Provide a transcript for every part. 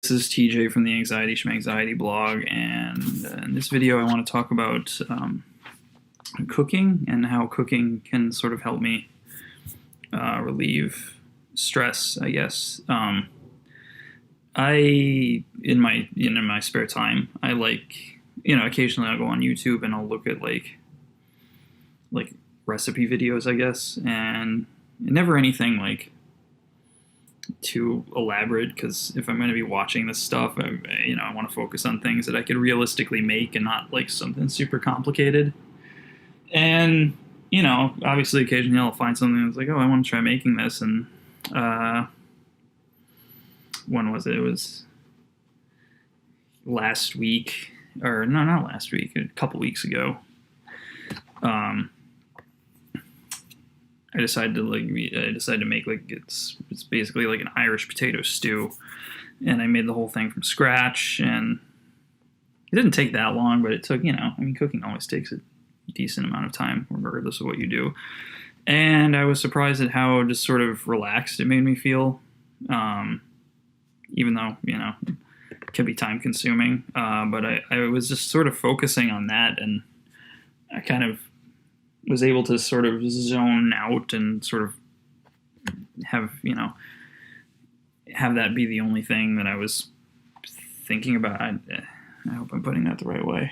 This is TJ from the Anxiety Schmanxiety blog, and in this video I want to talk about cooking and how cooking can sort of help me relieve stress, I guess. In my spare time, I occasionally I'll go on YouTube and I'll look at like recipe videos, I guess, and never anything like too elaborate, because if I'm going to be watching this stuff, I want to focus on things that I could realistically make and not like something super complicated. And obviously occasionally I'll find something that's like, oh, I want to try making this. And when was it? It was last week, or no, not last week, a couple weeks ago. I decided to make it's basically like an Irish potato stew, and I made the whole thing from scratch, and it didn't take that long, but it took, cooking always takes a decent amount of time, regardless of what you do. And I was surprised at how just sort of relaxed it made me feel, even though, it can be time consuming. But I was just sort of focusing on that, and I kind of was able to sort of zone out and sort of have that be the only thing that I was thinking about. I hope I'm putting that the right way.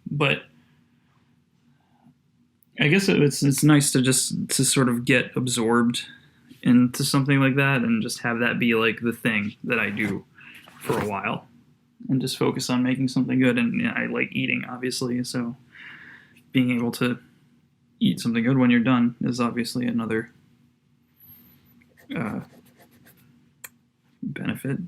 But I guess it's nice to sort of get absorbed into something like that and just have that be like the thing that I do for a while, and just focus on making something good. And I like eating, obviously, so being able to eat something good when you're done is obviously another benefit.